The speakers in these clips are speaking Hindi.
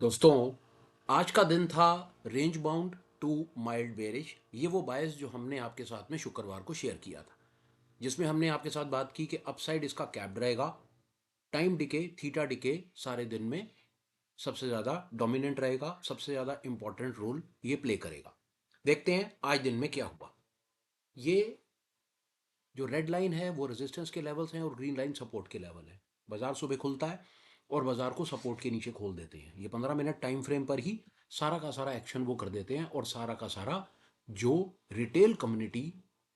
दोस्तों, आज का दिन था range bound to mild bearish. ये वो बायस जो हमने आपके साथ में शुक्रवार को शेयर किया था, जिसमें हमने आपके साथ बात की कि अपसाइड इसका कैप्ड रहेगा। टाइम डिके, थीटा डिके सारे दिन में सबसे ज़्यादा डोमिनेंट रहेगा, सबसे ज़्यादा इंपॉर्टेंट रोल ये प्ले करेगा। देखते हैं आज दिन में क्या हुआ। ये जो रेड लाइन है वो रेजिस्टेंस के लेवल्स हैं और ग्रीन लाइन सपोर्ट के लेवल है। बाजार सुबह खुलता है और बाजार को सपोर्ट के नीचे खोल देते हैं। ये 15 मिनट टाइम फ्रेम पर ही सारा का सारा एक्शन वो कर देते हैं और सारा का सारा जो रिटेल कम्युनिटी,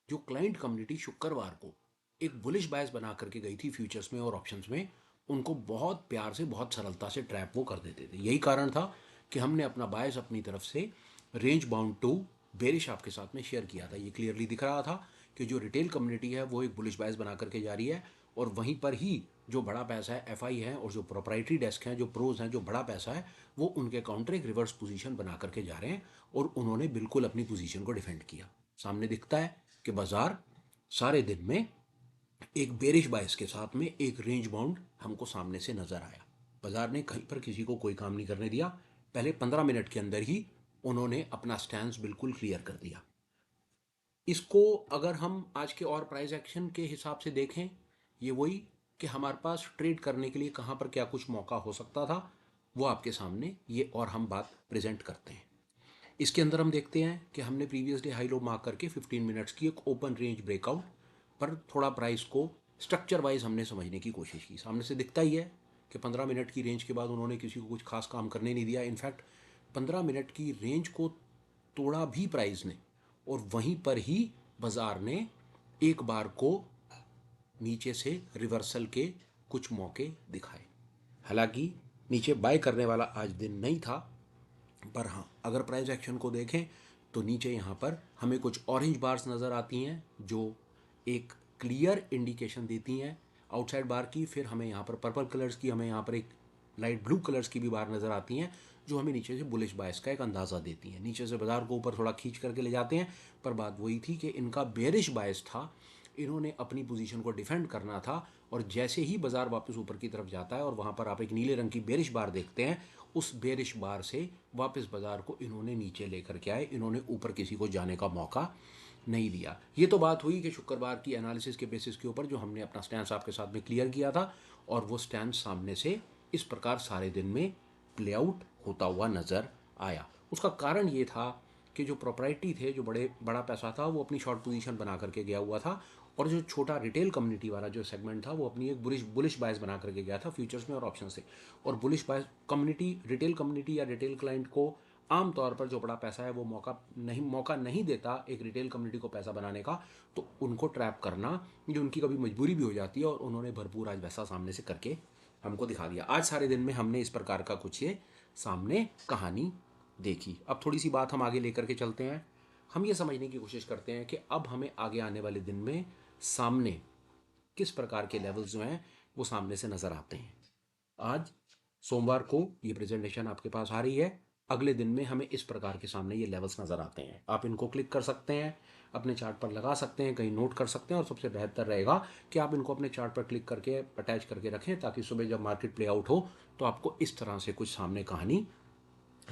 जो क्लाइंट कम्युनिटी शुक्रवार को एक बुलिश बायस बना करके गई थी फ्यूचर्स में और ऑप्शंस में, उनको बहुत प्यार से, बहुत सरलता से ट्रैप वो कर देते थे। यही कारण था कि हमने अपना बायस अपनी तरफ से रेंज बाउंड टू बेरिश आपके साथ में शेयर किया था। ये क्लियरली दिख रहा था कि जो रिटेल कम्युनिटी है वो एक बुलिश बायस बना करके जा रही है और वहीं पर ही जो बड़ा पैसा है एफआई है और जो प्रोप्राइटरी डेस्क हैं, जो प्रोज हैं, जो बड़ा पैसा है, वो उनके काउंटर एक रिवर्स पोजीशन बना करके जा रहे हैं और उन्होंने बिल्कुल अपनी पोजीशन को डिफेंड किया। सामने दिखता है कि बाजार सारे दिन में एक बेरिश बायस के साथ में एक रेंज बाउंड हमको सामने से नजर आया। बाजार ने कहीं पर किसी को कोई काम नहीं करने दिया। पहले 15 मिनट के अंदर ही उन्होंने अपना स्टैंड बिल्कुल क्लियर कर दिया। इसको अगर हम आज के और प्राइस एक्शन के हिसाब से देखें, ये वही कि हमारे पास ट्रेड करने के लिए कहाँ पर क्या कुछ मौका हो सकता था, वो आपके सामने ये और हम बात प्रेजेंट करते हैं। इसके अंदर हम देखते हैं कि हमने previous day high low mark करके 15 मिनट्स की एक ओपन रेंज ब्रेकआउट पर थोड़ा प्राइस को स्ट्रक्चर वाइज हमने समझने की कोशिश की। सामने से दिखता ही है कि 15 मिनट की रेंज के बाद उन्होंने किसी को कुछ खास काम करने नहीं दिया। इनफैक्ट 15 मिनट की रेंज को तोड़ा भी प्राइस ने और वहीं पर ही बाजार ने एक बार को नीचे से रिवर्सल के कुछ मौके दिखाए। हालांकि नीचे बाय करने वाला आज दिन नहीं था, पर हाँ, अगर प्राइस एक्शन को देखें तो नीचे यहाँ पर हमें कुछ ऑरेंज बार्स नज़र आती हैं जो एक क्लियर इंडिकेशन देती हैं आउटसाइड बार की। फिर हमें यहाँ पर पर्पल कलर्स की, हमें यहाँ पर एक लाइट ब्लू कलर्स की भी बार नज़र आती हैं जो हमें नीचे से बुलिश बायस का एक अंदाज़ा देती हैं। नीचे से बाजार को ऊपर थोड़ा खींच करके ले जाते हैं, पर बात वही थी कि इनका बेरिश बायस था। इन्होंने अपनी पोजीशन को डिफेंड करना था और जैसे ही बाजार वापस ऊपर की तरफ जाता है और वहाँ पर आप एक नीले रंग की बेरिश बार देखते हैं, उस बेरिश बार से वापस बाजार को इन्होंने नीचे लेकर के आए। इन्होंने ऊपर किसी को जाने का मौका नहीं दिया। ये तो बात हुई कि शुक्रवार की एनालिसिस के बेसिस के ऊपर जो हमने अपना स्टैंड आपके साथ में क्लियर किया था और वो स्टैंड सामने से इस प्रकार सारे दिन में प्ले आउट होता हुआ नजर आया। उसका कारण ये था कि जो प्रोप्राइटी थे, जो बड़ा पैसा था, वो अपनी शॉर्ट पोजीशन बना करके गया हुआ था और जो छोटा रिटेल कम्युनिटी वाला जो सेगमेंट था वो अपनी एक बुलिश बायस बना करके गया था फ्यूचर्स में और ऑप्शन से। और बुलिश बायस कम्युनिटी, रिटेल कम्युनिटी या रिटेल क्लाइंट को आमतौर पर जो बड़ा पैसा है वो मौका नहीं देता एक रिटेल कम्युनिटी को पैसा बनाने का। तो उनको ट्रैप करना जो उनकी कभी मजबूरी भी हो जाती है और उन्होंने भरपूर आज वैसा सामने से करके हमको दिखा दिया। आज सारे दिन में हमने इस प्रकार का कुछ ये सामने कहानी देखी। अब थोड़ी सी बात हम आगे लेकर के चलते हैं। हम ये समझने की कोशिश करते हैं कि अब हमें आगे आने वाले दिन में सामने किस प्रकार के लेवल्स जो हैं वो सामने से नज़र आते हैं। आज सोमवार को ये प्रेजेंटेशन आपके पास आ रही है। अगले दिन में हमें इस प्रकार के सामने ये लेवल्स नज़र आते हैं। आप इनको क्लिक कर सकते हैं, अपने चार्ट पर लगा सकते हैं, कहीं नोट कर सकते हैं और सबसे बेहतर रहेगा कि आप इनको अपने चार्ट पर क्लिक करके अटैच करके रखें ताकि सुबह जब मार्केट प्ले आउट हो तो आपको इस तरह से कुछ सामने कहानी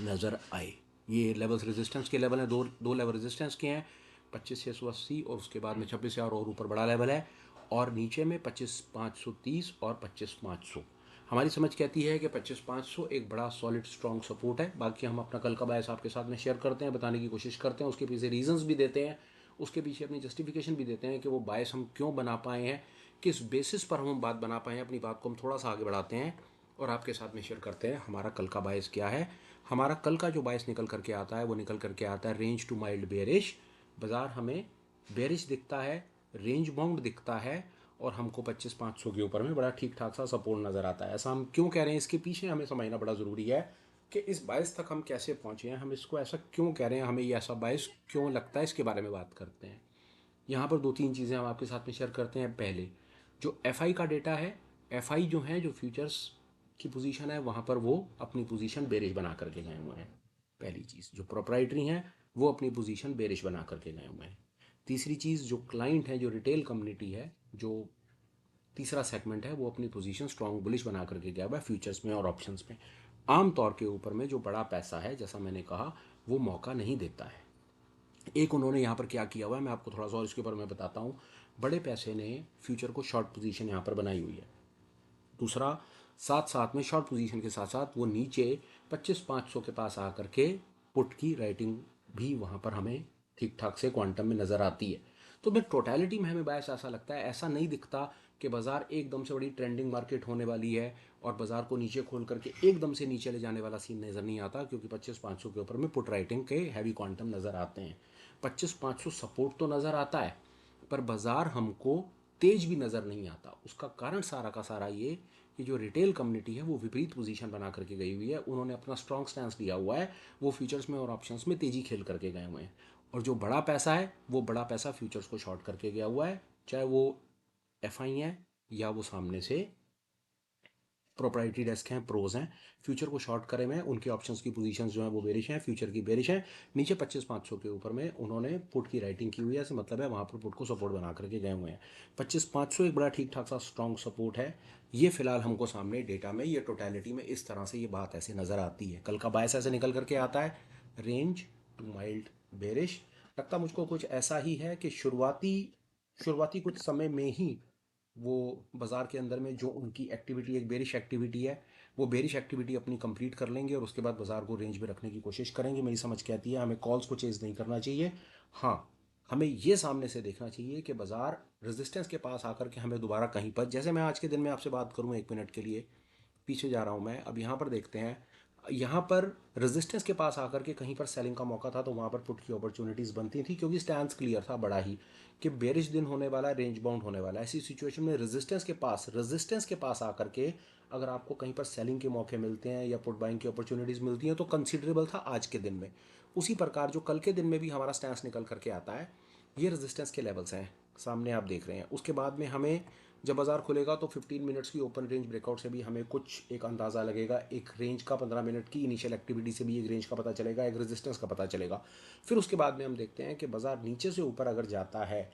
नज़र आए। ये लेवल्स रेजिस्टेंस के लेवल हैं, दो लेवल रेजिस्टेंस के हैं, 25,680 और उसके बाद में 26,000 और ऊपर बड़ा लेवल है और नीचे में 25,530 और 25,500। हमारी समझ कहती है कि 25,500 एक बड़ा सॉलिड स्ट्रॉन्ग सपोर्ट है। बाकी हम अपना कल का बायस आपके साथ में शेयर करते हैं, बताने की कोशिश करते हैं, उसके पीछे रीजंस भी देते हैं, उसके पीछे अपनी जस्टिफिकेशन भी देते हैं कि वो बायस हम क्यों बना पाए हैं, किस बेसिस पर हम बात बना पाए हैं। अपनी बात को हम थोड़ा सा आगे बढ़ाते हैं और आपके साथ में शेयर करते हैं हमारा कल का बायस क्या है। हमारा कल का जो बायस निकल करके आता है वो निकल करके आता है रेंज टू माइल्ड बेरिश। बाजार हमें बेरिश दिखता है, रेंज बाउंड दिखता है और हमको 25,500 के ऊपर में बड़ा ठीक ठाक सा सपोर्ट नज़र आता है। ऐसा हम क्यों कह रहे हैं, इसके पीछे हमें समझना बड़ा ज़रूरी है कि इस बायस तक हम कैसे पहुँचे हैं, हम इसको ऐसा क्यों कह रहे हैं, हमें ये ऐसा बायस क्यों लगता है, इसके बारे में बात करते हैं। यहाँ पर दो तीन चीज़ें हम आपके साथ में शेयर करते हैं। पहले जो एफआई का डेटा है, एफआई जो है, जो फ्यूचर्स की पोजीशन है, वहाँ पर वो अपनी पोजीशन बेरिश बना करके गए हुए हैं। पहली चीज़, जो प्रोप्राइटरी हैं वो अपनी पोजीशन बेरिश बना करके गए हुए हैं। तीसरी चीज़, जो क्लाइंट है, जो रिटेल कम्युनिटी है, जो तीसरा सेगमेंट है, वो अपनी पोजीशन स्ट्रॉन्ग बुलिश बना करके गया हुआ है फ्यूचर्स में और ऑप्शंस में। आम तौर के ऊपर में जो बड़ा पैसा है, जैसा मैंने कहा, वो मौका नहीं देता है। एक उन्होंने यहाँ पर क्या किया हुआ है, मैं आपको थोड़ा सा और इसके ऊपर मैं बताता हूँ। बड़े पैसे ने फ्यूचर को शॉर्ट पोजीशन यहाँ पर बनाई हुई है। दूसरा, साथ साथ में शॉर्ट पोजीशन के साथ साथ वो नीचे 25,500 के पास आकर के पुट की राइटिंग भी वहाँ पर हमें ठीक ठाक से क्वांटम में नज़र आती है। तो मैं टोटलिटी में हमें बायस ऐसा लगता है, ऐसा नहीं दिखता कि बाजार एकदम से बड़ी ट्रेंडिंग मार्केट होने वाली है और बाजार को नीचे खोल करके एकदम से नीचे ले जाने वाला सीन नज़र नहीं आता, क्योंकि 25,500 के ऊपर में पुट राइटिंग के हैवी क्वांटम नज़र आते हैं। 25,500 सपोर्ट तो नज़र आता है, पर बाजार हमको तेज भी नज़र नहीं आता। उसका कारण सारा का सारा ये कि जो रिटेल कम्युनिटी है वो विपरीत पोजीशन बना करके गई हुई है। उन्होंने अपना स्ट्रॉन्ग स्टैंस लिया हुआ है, वो फ्यूचर्स में और ऑप्शंस में तेजी खेल करके गए हुए हैं। और जो बड़ा पैसा है वो बड़ा पैसा फ्यूचर्स को शॉर्ट करके गया हुआ है, चाहे वो एफ आई है या वो सामने से प्रोप्राइटरी डेस्क हैं, प्रोज हैं। फ्यूचर को शॉर्ट करे में उनके ऑप्शंस की पोजीशंस जो है वो बेरिश हैं, फ्यूचर की बेरिश हैं। नीचे 25,500 के ऊपर में उन्होंने पुट की राइटिंग की हुई है, ऐसे मतलब है वहाँ पर पुट को सपोर्ट बना करके गए हुए हैं। 25,500 एक बड़ा ठीक ठाक सा स्ट्रॉन्ग सपोर्ट है। ये फिलहाल हमको सामने डेटा में, ये टोटलिटी में इस तरह से ये बात ऐसे नज़र आती है। कल का बायस ऐसे निकल करके आता है, रेंज टू माइल्ड बेरिश। लगता मुझको कुछ ऐसा ही है कि शुरुआती शुरुआती कुछ समय में ही वो बाज़ार के अंदर में जो उनकी एक्टिविटी, एक बेरिश एक्टिविटी है, वो बेरिश एक्टिविटी अपनी कंप्लीट कर लेंगे और उसके बाद बाज़ार को रेंज में रखने की कोशिश करेंगे। मेरी समझ कहती है हमें कॉल्स को चेज़ नहीं करना चाहिए। हाँ, हमें ये सामने से देखना चाहिए कि बाज़ार रेजिस्टेंस के पास आकर के हमें दोबारा कहीं पर, जैसे मैं आज के दिन में आपसे बात करूँ 1 मिनट के लिए पीछे जा रहा हूँ मैं, अब यहाँ पर देखते हैं, यहाँ पर रेजिस्टेंस के पास आकर के कहीं पर सेलिंग का मौका था तो वहाँ पर पुट की अपॉर्चुनिटीज़ बनती थी, क्योंकि स्टैंड क्लियर था बड़ा ही कि बेरिश दिन होने वाला है, रेंज बाउंड होने वाला है। ऐसी सिचुएशन में रेजिस्टेंस के पास आकर के अगर आपको कहीं पर सेलिंग के मौके मिलते हैं या पुट बाइंग की अपॉर्चुनिटीज़ मिलती हैं तो कंसिडरेबल था आज के दिन में। उसी प्रकार जो कल के दिन में भी हमारा स्टैंड निकल करके आता है, ये रेजिस्टेंस के लेवल्स हैं, सामने आप देख रहे हैं। उसके बाद में हमें जब बाजार खुलेगा तो 15 मिनट्स की ओपन रेंज ब्रेकआउट से भी हमें कुछ एक अंदाज़ा लगेगा, एक रेंज का 15 मिनट की इनिशियल एक्टिविटी से भी एक रेंज का पता चलेगा, एक रेजिस्टेंस का पता चलेगा। फिर उसके बाद में हम देखते हैं कि बाजार नीचे से ऊपर अगर जाता है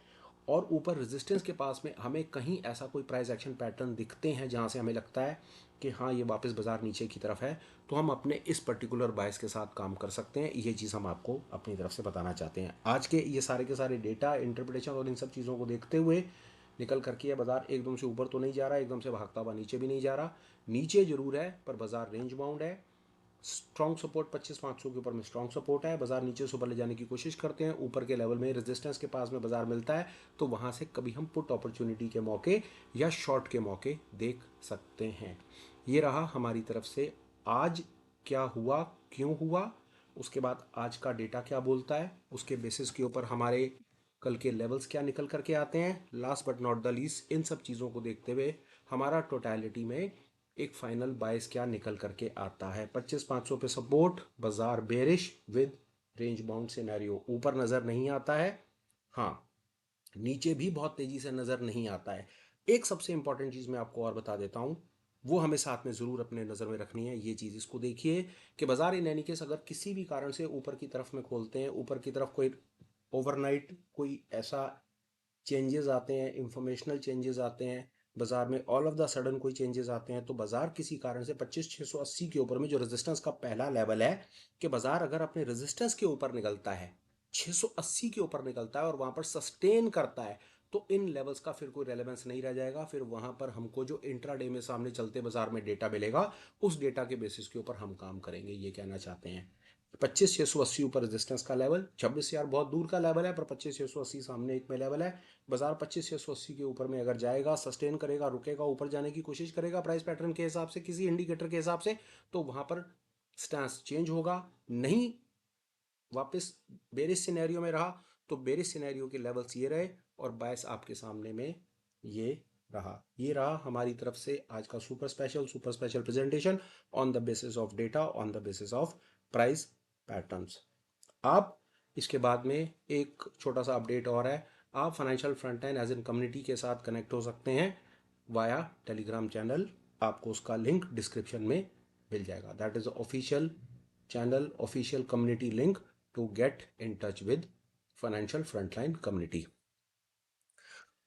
और ऊपर रेजिस्टेंस के पास में हमें कहीं ऐसा कोई प्राइस एक्शन पैटर्न दिखते हैं जहां से हमें लगता है कि हाँ ये वापस बाजार नीचे की तरफ है, तो हम अपने इस पर्टिकुलर बायस के साथ काम कर सकते हैं। ये चीज़ हम आपको अपनी तरफ से बताना चाहते हैं। आज के ये सारे के सारे डेटा इंटरप्रिटेशन और इन सब चीज़ों को देखते हुए निकल करके ये बाजार एकदम से ऊपर तो नहीं जा रहा, एकदम से भागता हुआ नीचे भी नहीं जा रहा, नीचे जरूर है पर बाजार रेंज बाउंड है। स्ट्रॉन्ग सपोर्ट 25,500 के ऊपर में स्ट्रॉन्ग सपोर्ट है, बाजार नीचे से ऊपर ले जाने की कोशिश करते हैं, ऊपर के लेवल में रेजिस्टेंस के पास में बाजार मिलता है तो वहां से कभी हम पुट अपॉर्चुनिटी के मौके या शॉर्ट के मौके देख सकते हैं। ये रहा हमारी तरफ से आज क्या हुआ, क्यों हुआ, उसके बाद आज का डेटा क्या बोलता है, उसके बेसिस के ऊपर हमारे कल के लेवल्स क्या निकल करके आते हैं। Last but not the least, इन सब चीज़ों को देखते हुए हमारा टोटलिटी में एक फाइनल बायस क्या निकल करके आता है। 25,500 पे सपोर्ट, बाजार bearish with range bound scenario, ऊपर नज़र नहीं आता है, हाँ नीचे भी बहुत तेजी से नज़र नहीं आता है। एक सबसे इंपॉर्टेंट चीज़ मैं आपको और बता देता हूँ, वो हमें साथ में ज़रूर अपने नज़र में रखनी है। ये चीज़ इसको देखिए कि बाजार इन एनी केस अगर किसी भी कारण से ऊपर की तरफ में खोलते हैं, ऊपर की तरफ कोई ओवरनाइट कोई ऐसा चेंजेस आते हैं, इंफॉर्मेशनल चेंजेस आते हैं बाजार में, ऑल ऑफ द सडन कोई चेंजेस आते हैं, तो बाजार किसी कारण से 25,680 के ऊपर में जो रेजिस्टेंस का पहला लेवल है, कि बाजार अगर अपने रेजिस्टेंस के ऊपर निकलता है, 680 के ऊपर निकलता है और वहां पर सस्टेन करता है, तो इन लेवल्स का फिर कोई रेलेवेंस नहीं रह जाएगा। फिर वहां पर हमको जो इंट्राडे में सामने चलते बाजार में डेटा मिलेगा, उस डेटा के बेसिस के ऊपर हम काम करेंगे, ये कहना चाहते हैं। 25,680 ऊपर रेजिस्टेंस का लेवल, 26,000 बहुत दूर का लेवल है पर 25,680 सामने एक में लेवल है। बाजार 25,680 के ऊपर में अगर जाएगा, सस्टेन करेगा, रुकेगा, ऊपर जाने की कोशिश करेगा प्राइस पैटर्न के हिसाब से, किसी इंडिकेटर के हिसाब से, तो वहां पर स्टांस चेंज होगा। नहीं वापस बेरिश सिनेरियो में रहा तो बेरिश सिनेरियो के लेवल्स ये रहे और बायस आपके सामने में ये रहा। ये रहा हमारी तरफ से आज का super special presentation on the basis of data, on the basis of price patterns. आप इसके बाद में एक छोटा सा अपडेट और है, आप financial front line age in community के साथ कनेक्ट हो सकते हैं वाया टेलीग्राम चैनल। आपको उसका लिंक डिस्क्रिप्शन में मिल जाएगा। That is official channel, official community link to get in touch with financial frontline community.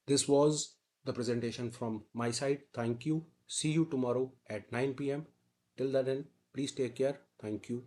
This was the presentation from my side. Thank you. See you tomorrow at 9 p.m. Till then, please take care. Thank you.